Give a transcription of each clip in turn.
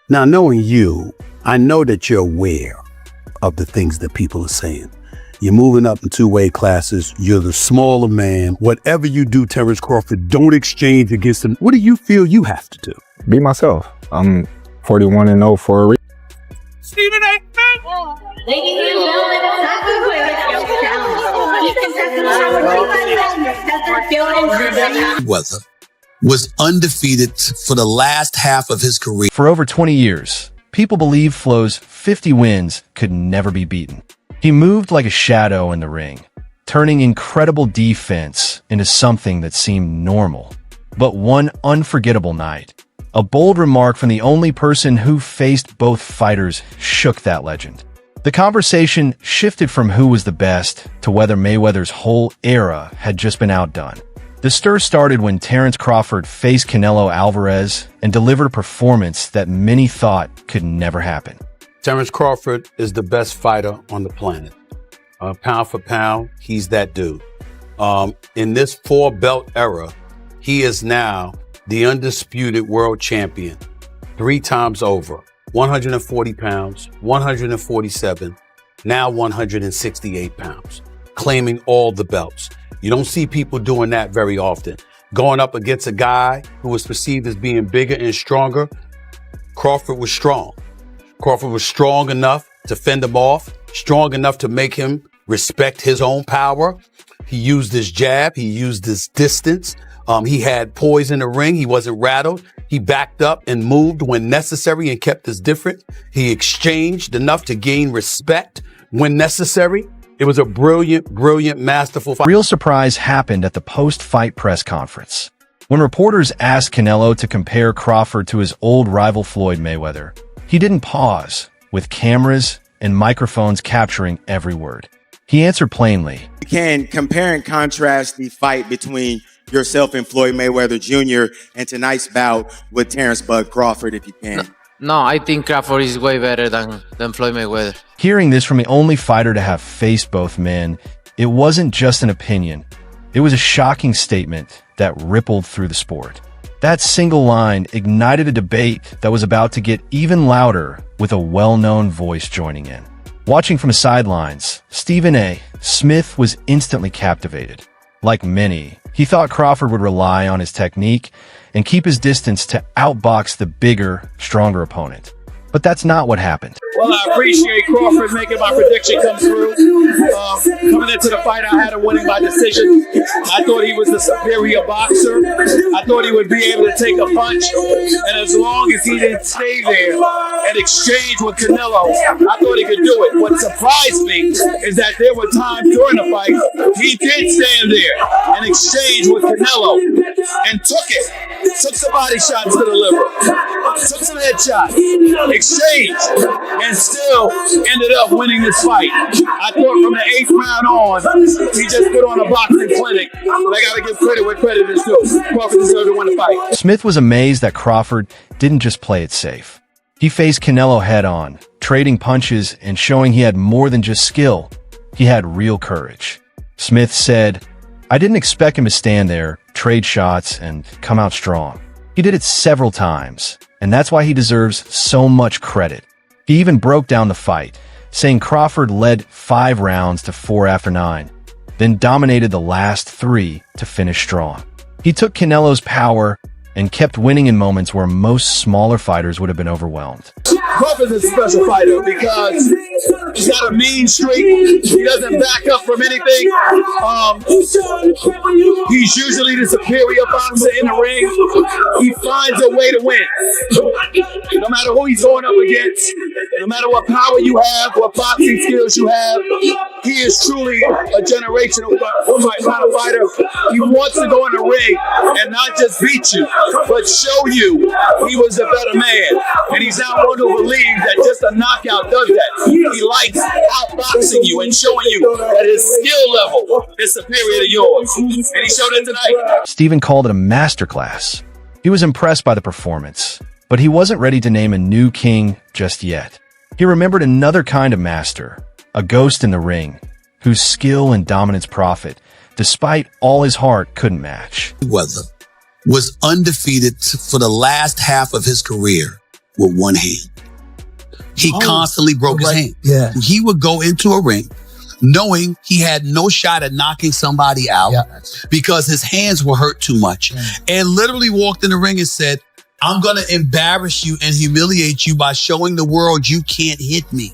Now, knowing you, I know that you're aware of the things that people are saying. You're moving up in two-weight classes. You're the smaller man. Whatever you do, Terence Crawford, don't exchange against him. What do you feel you have to do? Be myself. I'm 41-0 for a reason. Stephen A. Ladies and gentlemen, Mayweather was undefeated for the last half of his career. For over 20 years, people believed Flo's 50 wins could never be beaten. He moved like a shadow in the ring, turning incredible defense into something that seemed normal. But one unforgettable night, a bold remark from the only person who faced both fighters shook that legend. The conversation shifted from who was the best to whether Mayweather's whole era had just been outdone. The stir started when Terence Crawford faced Canelo Alvarez and delivered a performance that many thought could never happen. Terence Crawford is the best fighter on the planet. Pound for pound, he's that dude. In this four-belt era, he is now the undisputed world champion 3 times over. 140 pounds, 147, now 168 pounds, claiming all the belts. You don't see people doing that very often. Going up against a guy who was perceived as being bigger and stronger, Crawford was strong. Crawford was strong enough to fend him off, strong enough to make him respect his own power. He used his jab, he used his distance. He had poise in the ring, he wasn't rattled. He backed up and moved when necessary and kept us different. He exchanged enough to gain respect when necessary. It was a brilliant, masterful fight. Real surprise happened at the post-fight press conference. When reporters asked Canelo to compare Crawford to his old rival Floyd Mayweather, he didn't pause, with cameras and microphones capturing every word. He answered plainly. You can compare and contrast the fight between yourself and Floyd Mayweather Jr. and tonight's bout with Terence Bud Crawford, if you can. No, I think Crawford is way better than Floyd Mayweather. Hearing this from the only fighter to have faced both men, it wasn't just an opinion. It was a shocking statement that rippled through the sport. That single line ignited a debate that was about to get even louder with a well-known voice joining in. Watching from the sidelines, Stephen A. Smith was instantly captivated. Like many, he thought Crawford would rely on his technique and keep his distance to outbox the bigger, stronger opponent. But that's not what happened. Well, I appreciate Crawford making my prediction come through. Coming into the fight, I had him winning by decision. I thought he was the superior boxer. I thought he would be able to take a punch. And as long as he didn't stay there and exchange with Canelo, I thought he could do it. What surprised me is that there were times during the fight, he did stand there and exchange with Canelo and took it. Took some body shots to the liver. Took some headshots. Exchange. And still ended up winning this fight. I thought from the 8th round on, he just put on a boxing clinic. But I got to give credit where credit is due. Crawford deserved to win the fight. Smith was amazed that Crawford didn't just play it safe. He faced Canelo head-on, trading punches and showing he had more than just skill. He had real courage. Smith said, "I didn't expect him to stand there, trade shots, and come out strong. He did it several times, and that's why he deserves so much credit." He even broke down the fight, saying Crawford led 5 rounds to 4 after 9, then dominated the last 3 to finish strong. He took Canelo's power and kept winning in moments where most smaller fighters would have been overwhelmed. Crawford's a special fighter because he's got a mean streak. He doesn't back up from anything. He's usually the superior boxer in the ring. He finds a way to win. No matter who he's going up against, no matter what power you have, what boxing skills you have, he is truly a generational kind of fighter. He wants to go in the ring and not just beat you, but show you he was a better man. And he's not one who believes that just a knockout does that. He likes outboxing you and showing you that his skill level is superior to yours. And he showed it tonight. Stephen called it a masterclass. He was impressed by the performance, but he wasn't ready to name a new king just yet. He remembered another kind of master, a ghost in the ring, whose skill and dominance profit, despite all his heart, couldn't match. Mayweather was undefeated for the last half of his career with one hand. He constantly broke his hand. Yeah. He would go into a ring knowing he had no shot at knocking somebody out because his hands were hurt too much, and literally walked in the ring and said, I'm going to embarrass you and humiliate you by showing the world you can't hit me.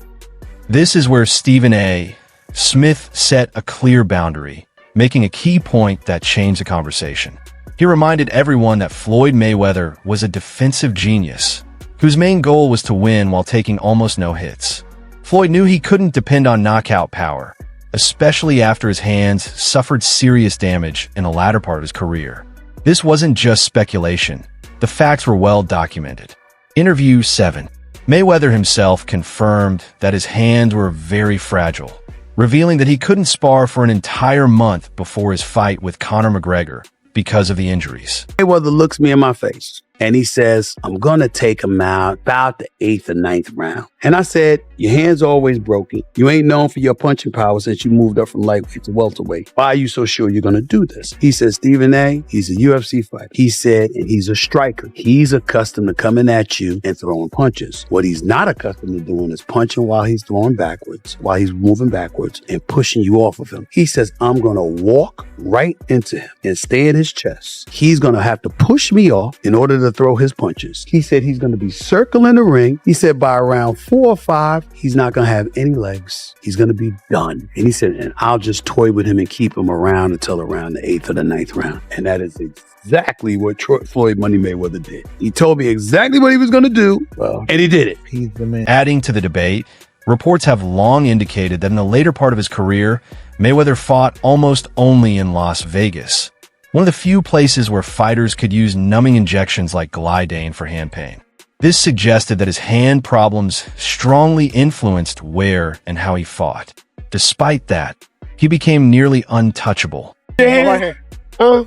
This is where Stephen A. Smith set a clear boundary, making a key point that changed the conversation. He reminded everyone that Floyd Mayweather was a defensive genius, whose main goal was to win while taking almost no hits. Floyd knew he couldn't depend on knockout power, especially after his hands suffered serious damage in the latter part of his career. This wasn't just speculation. The facts were well documented. Interview 7. Mayweather himself confirmed that his hands were very fragile, revealing that he couldn't spar for an entire month before his fight with Conor McGregor because of the injuries. Mayweather looks me in my face and he says, I'm going to take him out about the 8th or 9th round. And I said, your hand's always broken. You ain't known for your punching power since you moved up from lightweight to welterweight. Why are you so sure you're going to do this? He said, Stephen A., he's a UFC fighter. He said, and he's a striker. He's accustomed to coming at you and throwing punches. What he's not accustomed to doing is punching while he's throwing backwards, while he's moving backwards and pushing you off of him. He says, I'm going to walk right into him and stay in his chest. He's going to have to push me off in order to throw his punches. He said he's going to be circling the ring. He said by around 4 or 5, he's not going to have any legs. He's going to be done. And he said, and I'll just toy with him and keep him around until around the 8th or the 9th round. And that is exactly what Floyd Money Mayweather did. He told me exactly what he was going to do, and he did it. He's the man. Adding to the debate, reports have long indicated that in the later part of his career, Mayweather fought almost only in Las Vegas, one of the few places where fighters could use numbing injections like Glidane for hand pain. This suggested that his hand problems strongly influenced where and how he fought. Despite that, he became nearly untouchable. Huh?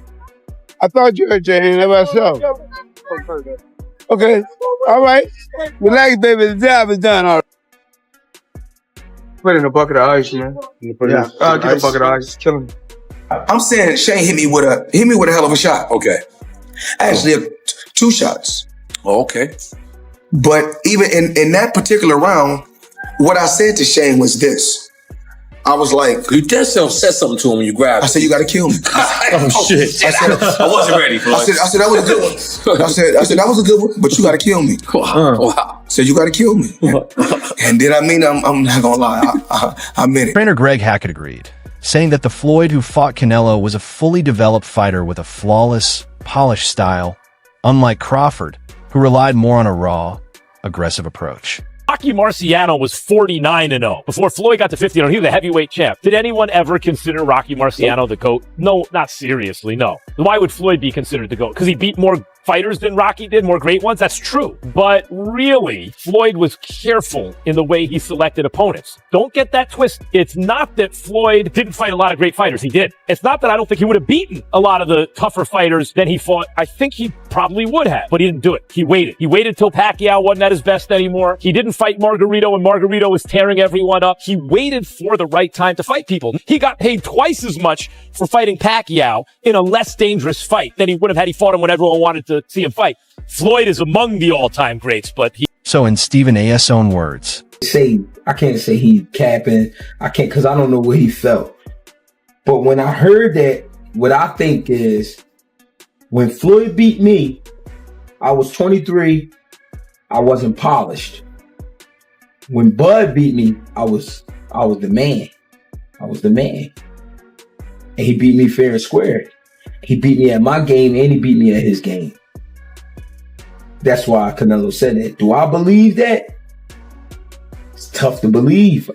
I thought you hurt your hand about yourself. Okay, all right. Relax, baby. The job is done. All right. Put in a bucket of ice, man. Get a bucket of ice. Kill him. I'm saying Shane hit me with a hell of a shot. Okay. Actually, 2 shots. Okay. But even in that particular round, what I said to Shane was this. I was like, you just said something to him when you grabbed him. I said, you got to kill me. Oh, shit. I wasn't ready for it. I said, that was a good one. I said, that was a good one, but you got to kill me. Wow. I said, you got to kill me. And then, I'm not going to lie. I meant it. Trainer Greg Hackett agreed, saying that the Floyd who fought Canelo was a fully developed fighter with a flawless, polished style, unlike Crawford, who relied more on a raw, aggressive approach. Rocky Marciano was 49-0 before Floyd got to 50-0. He was the heavyweight champ. Did anyone ever consider Rocky Marciano the GOAT? No, not seriously, no. Why would Floyd be considered the GOAT? Because he beat more fighters than Rocky did, more great ones? That's true. But really, Floyd was careful in the way he selected opponents. Don't get that twisted. It's not that Floyd didn't fight a lot of great fighters. He did. It's not that I don't think he would have beaten a lot of the tougher fighters than he fought. I think he probably would have, but he didn't do it. He waited. He waited till Pacquiao wasn't at his best anymore. He didn't fight Margarito when Margarito was tearing everyone up. He waited for the right time to fight people. He got paid twice as much for fighting Pacquiao in a less dangerous fight than he would have had he fought him when everyone wanted to see him fight. Floyd is among the all-time greats, but he... So in Stephen A.'s own words, I can't say he's capping. I can't, because I don't know what he felt. But when I heard that, what I think is, when Floyd beat me, I was 23. I wasn't polished. When Bud beat me, I was the man. I was the man. And he beat me fair and square. He beat me at my game and he beat me at his game. That's why Canelo said that. Do I believe that? It's tough to believe.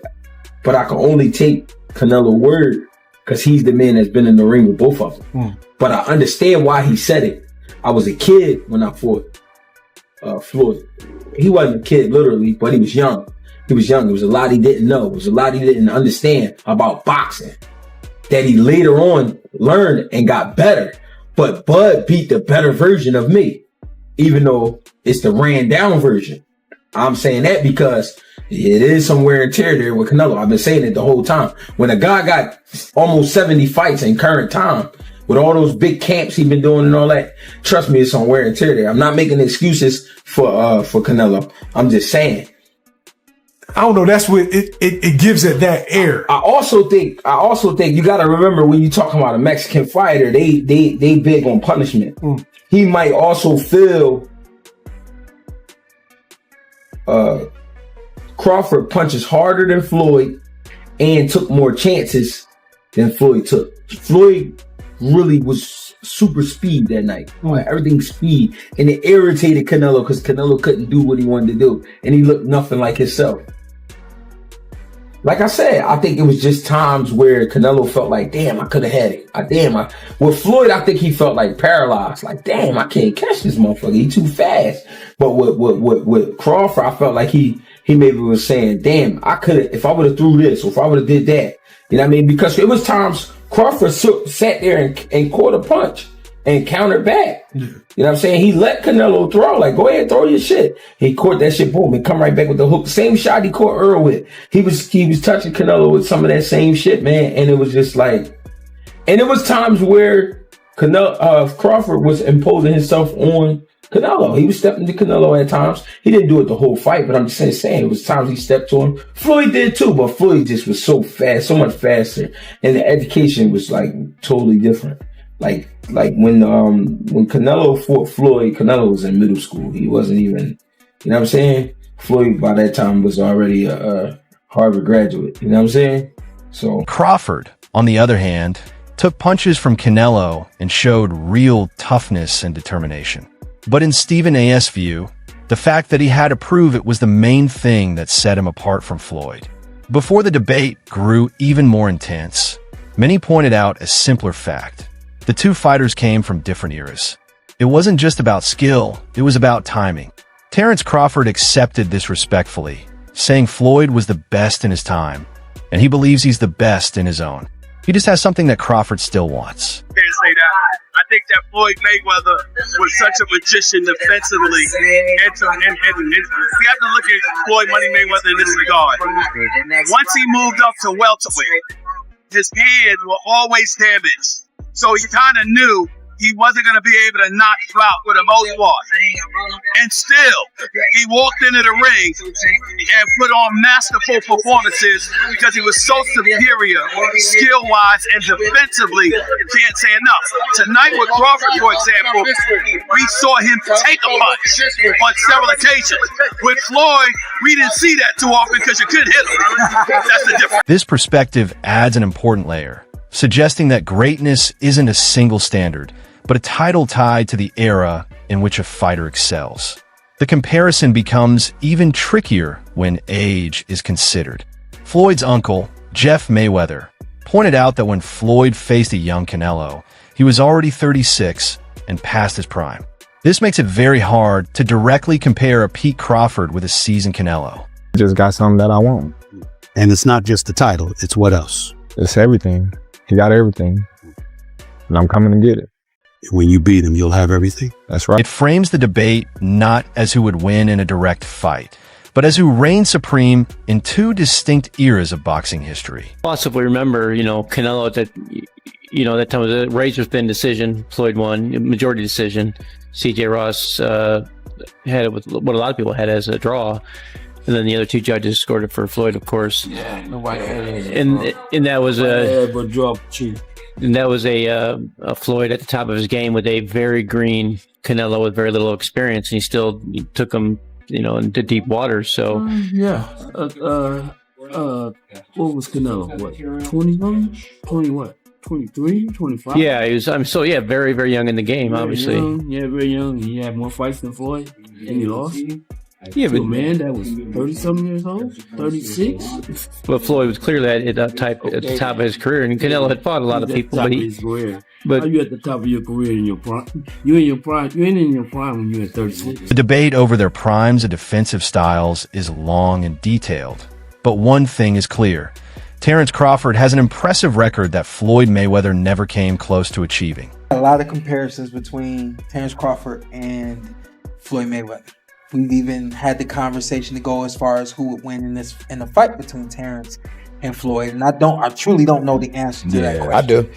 But I can only take Canelo's word because he's the man that's been in the ring with both of them. But I understand why he said it. I was a kid when I fought Floyd. He wasn't a kid literally, but he was young. He was young. There was a lot he didn't know. There was a lot he didn't understand about boxing that he later on learned and got better. But Bud beat the better version of me, even though it's the ran down version. I'm saying that because it is some wear and tear there with Canelo. I've been saying it the whole time. When a guy got almost 70 fights in current time, with all those big camps he been doing and all that. Trust me, it's on wear and tear there. I'm not making excuses for Canelo. I'm just saying. I don't know. That's what it gives it that air. I also think you got to remember when you talking about a Mexican fighter, they big on punishment. He might also feel Crawford punches harder than Floyd and took more chances than Floyd took. Floyd really was super speed that night. Like, everything speed. And it irritated Canelo because Canelo couldn't do what he wanted to do. And he looked nothing like himself. Like I said, I think it was just times where Canelo felt like, damn, I could have had it. With Floyd, I think he felt like paralyzed. Like, damn, I can't catch this motherfucker. He too fast. But with Crawford, I felt like he maybe was saying, damn, I could have, if I would have threw this or if I would have did that. You know what I mean? Because it was times Crawford sat there and caught a punch and countered back. You know what I'm saying? He let Canelo throw. Like, go ahead, throw your shit. He caught that shit, boom, and come right back with the hook. Same shot he caught Earl with. He was touching Canelo with some of that same shit, man. And it was just like, and it was times where Crawford was imposing himself on Canelo. He was stepping to Canelo at times. He didn't do it the whole fight, but I'm just saying it was times he stepped to him. Floyd did too, but Floyd just was so fast, so much faster. And the education was like totally different. Like when Canelo fought Floyd, Canelo was in middle school. He wasn't even, you know what I'm saying? Floyd by that time was already a Harvard graduate. You know what I'm saying? So Crawford, on the other hand, took punches from Canelo and showed real toughness and determination. But in Stephen A.'s view, the fact that he had to prove it was the main thing that set him apart from Floyd. Before the debate grew even more intense, many pointed out a simpler fact. The two fighters came from different eras. It wasn't just about skill, it was about timing. Terence Crawford accepted this respectfully, saying Floyd was the best in his time, and he believes he's the best in his own. He just has something that Crawford still wants. Can't say that. I think that Floyd Mayweather was such a magician defensively. And we have to look at Floyd Money Mayweather in this regard. Once he moved up to welterweight, his hands were always damaged. So he kind of knew he wasn't going to be able to knock you out for the most part. And still, he walked into the ring and put on masterful performances because he was so superior, skill-wise and defensively. Can't say enough. Tonight with Crawford, for example, we saw him take a punch on several occasions. With Floyd, we didn't see that too often because you couldn't hit him. That's the difference. This perspective adds an important layer, suggesting that greatness isn't a single standard, but a title tied to the era in which a fighter excels. The comparison becomes even trickier when age is considered. Floyd's uncle, Jeff Mayweather, pointed out that when Floyd faced a young Canelo, he was already 36 and past his prime. This makes it very hard to directly compare a Pete Crawford with a seasoned Canelo. Just got something that I want. And it's not just the title, it's what else? It's everything. He got everything. And I'm coming to get it. When you beat him, you'll have everything. That's right. It frames the debate not as who would win in a direct fight, but as who reigned supreme in two distinct eras of boxing history. Also, if we remember, Canelo at that time was a razor-thin decision. Floyd won, majority decision. C.J. Ross had it with what a lot of people had as a draw. And then the other two judges scored it for Floyd, of course. Yeah, nobody had it. And that was a Floyd at the top of his game with a very green Canelo with very little experience, and he took him, into deep waters. So what was Canelo? What, 21? 20 what? 23, 25? Yeah, he was. Very, very young in the game, obviously. Very young. He had more fights than Floyd, and he lost. Yeah, but a man that was 30-something years old, 36. But Floyd was clearly at the top of his career, and Canelo had fought a lot of people. But how you at the top of your career in your prime? You in your prime? You ain't in your prime when you're at 36. The debate over their primes and defensive styles is long and detailed. But one thing is clear. Terence Crawford has an impressive record that Floyd Mayweather never came close to achieving. A lot of comparisons between Terence Crawford and Floyd Mayweather. We've even had the conversation to go as far as who would win in the fight between Terence and Floyd. And I truly don't know the answer to that question. I do.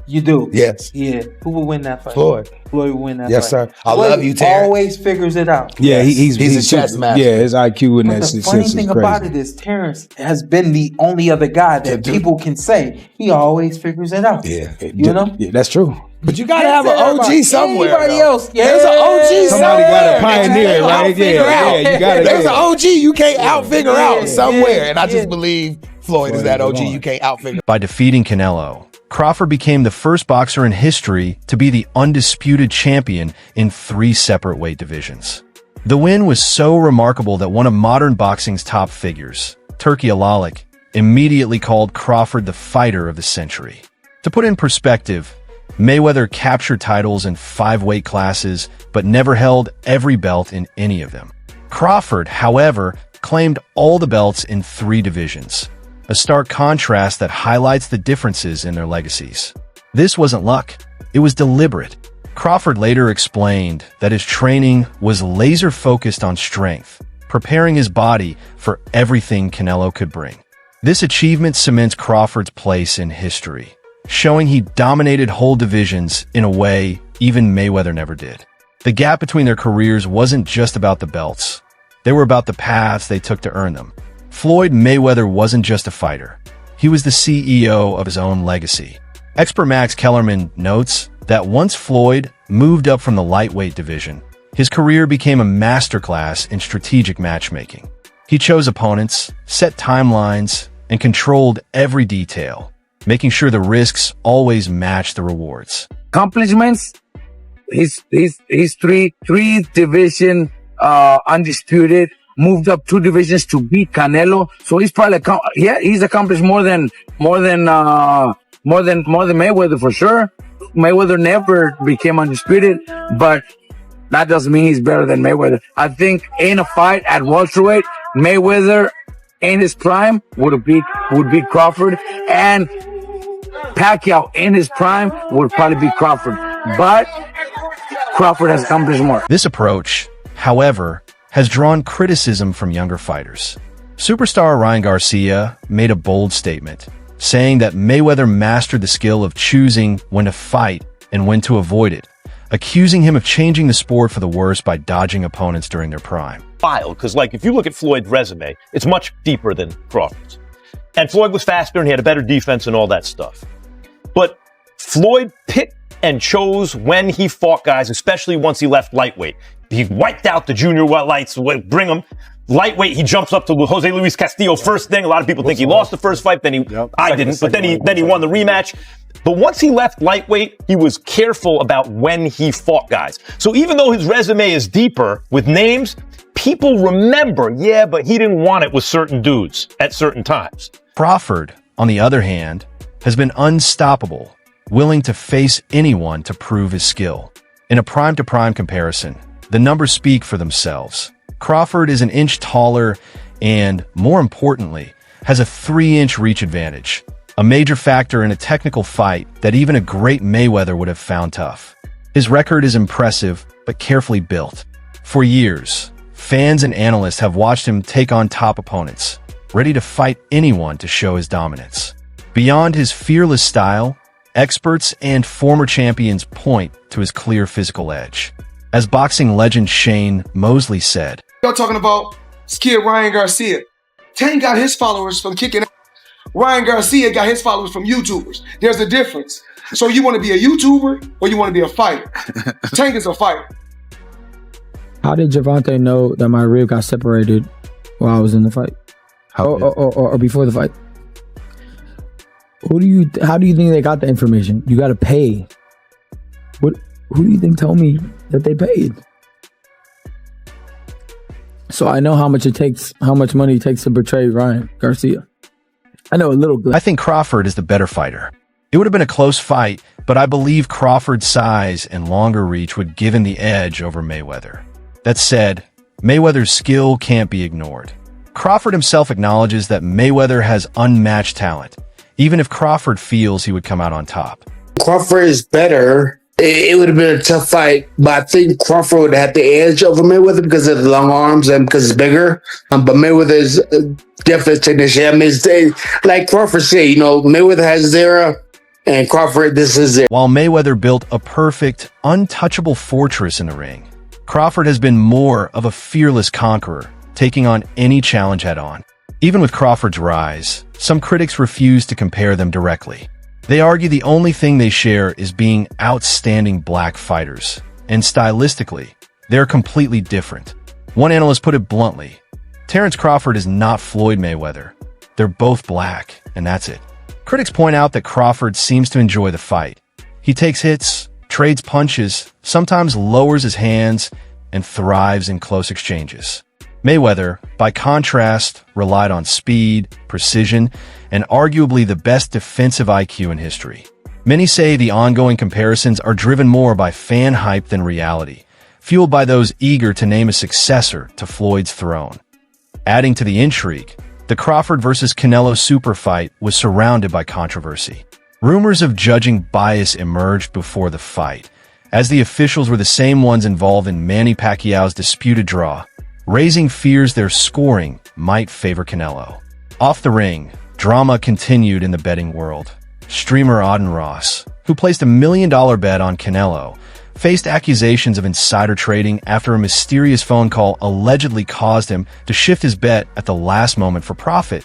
You do? Yes. Yeah. Who will win that fight? Floyd. Floyd will win that Yes, fight. sir. I love you, Terrence. Always figures it out. Yeah, He's a chess master. Yeah, his IQ in But that the funny sense is thing crazy. about it is Terrence has been the only other guy that people can say he always figures it out. Yeah. You know? Yeah, that's true. But you gotta have an OG somewhere. Anybody though. else? Yeah. There's an OG Somebody somewhere. got to pioneer it, right? Figure out. Yeah, you got to. There's an OG you can't out-figure out Yeah. somewhere. And I Yeah. just believe Floyd is that OG you can't out-figure. By defeating Canelo, Crawford became the first boxer in history to be the undisputed champion in 3 separate weight divisions. The win was so remarkable that one of modern boxing's top figures, Turki Alalik, immediately called Crawford the fighter of the century. To put in perspective, Mayweather captured titles in 5 weight classes, but never held every belt in any of them. Crawford, however, claimed all the belts in 3 divisions, a stark contrast that highlights the differences in their legacies. This wasn't luck, it was deliberate. Crawford later explained that his training was laser-focused on strength, preparing his body for everything Canelo could bring. This achievement cements Crawford's place in history, showing he dominated whole divisions in a way even Mayweather never did. The gap between their careers wasn't just about the belts. They were about the paths they took to earn them. Floyd Mayweather wasn't just a fighter. He was the CEO of his own legacy. Expert Max Kellerman notes that once Floyd moved up from the lightweight division, his career became a masterclass in strategic matchmaking. He chose opponents, set timelines, and controlled every detail, making sure the risks always matched the rewards. Accomplishments, he's 3 division undisputed, moved up 2 divisions to beat Canelo. So he's probably he's accomplished more than Mayweather for sure. Mayweather never became undisputed, but that doesn't mean he's better than Mayweather. I think in a fight at welterweight, Mayweather in his prime would beat Crawford, and Pacquiao in his prime would probably beat Crawford. But Crawford has accomplished more. This approach, however, has drawn criticism from younger fighters. Superstar Ryan Garcia made a bold statement, saying that Mayweather mastered the skill of choosing when to fight and when to avoid it, accusing him of changing the sport for the worse by dodging opponents during their prime. Wild, because like if you look at Floyd's resume, it's much deeper than Crawford's. And Floyd was faster and he had a better defense and all that stuff. But Floyd picked and chose when he fought guys, especially once he left lightweight. He wiped out the junior lights, bring him. Lightweight, he jumps up to Jose Luis Castillo first thing. A lot of people think he lost the first fight, I didn't, but then he won the rematch. But once he left lightweight, he was careful about when he fought guys. So even though his resume is deeper with names, people remember, yeah, but he didn't want it with certain dudes at certain times. Crawford, on the other hand, has been unstoppable, willing to face anyone to prove his skill. In a prime-to-prime comparison, the numbers speak for themselves. Crawford is an inch taller and, more importantly, has a 3-inch reach advantage, a major factor in a technical fight that even a great Mayweather would have found tough. His record is impressive, but carefully built. For years, fans and analysts have watched him take on top opponents, ready to fight anyone to show his dominance. Beyond his fearless style, experts and former champions point to his clear physical edge. As boxing legend Shane Mosley said, Y'all talking about this kid Ryan Garcia. Tank got his followers from kicking ass. Ryan Garcia got his followers from YouTubers. There's a difference. So you want to be a YouTuber or you want to be a fighter? Tank is a fighter. How did Javante know that my rib got separated while I was in the fight? Or before the fight? How do you think they got the information? You got to pay. Who do you think told me that they paid? So I know how much money it takes to betray Ryan Garcia. I know a little bit. I think Crawford is the better fighter. It would have been a close fight, but I believe Crawford's size and longer reach would give him the edge over Mayweather. That said, Mayweather's skill can't be ignored. Crawford himself acknowledges that Mayweather has unmatched talent, even if Crawford feels he would come out on top. Crawford is better. It would have been a tough fight, but I think Crawford would have the edge over Mayweather because of the long arms and because it's bigger. But Mayweather's definitely technician. I mean, like Crawford said, Mayweather has his era And Crawford, this is it. While Mayweather built a perfect, untouchable fortress in the ring, Crawford has been more of a fearless conqueror, taking on any challenge head-on. Even with Crawford's rise, some critics refuse to compare them directly. They argue the only thing they share is being outstanding black fighters, and stylistically, they're completely different. One analyst put it bluntly, Terence Crawford is not Floyd Mayweather. They're both black, and that's it. Critics point out that Crawford seems to enjoy the fight. He takes hits, trades punches, sometimes lowers his hands, and thrives in close exchanges. Mayweather, by contrast, relied on speed, precision, and arguably the best defensive IQ in history. Many say the ongoing comparisons are driven more by fan hype than reality, fueled by those eager to name a successor to Floyd's throne. Adding to the intrigue, the Crawford vs. Canelo super fight was surrounded by controversy. Rumors of judging bias emerged before the fight, as the officials were the same ones involved in Manny Pacquiao's disputed draw, raising fears their scoring might favor Canelo. Off the ring, drama continued in the betting world. Streamer Auden Ross, who placed $1 million bet on Canelo, faced accusations of insider trading after a mysterious phone call allegedly caused him to shift his bet at the last moment for profit.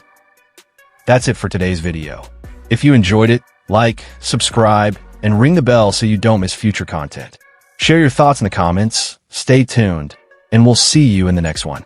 That's it for today's video. If you enjoyed it, like, subscribe, and ring the bell so you don't miss future content. Share your thoughts in the comments, stay tuned, and we'll see you in the next one.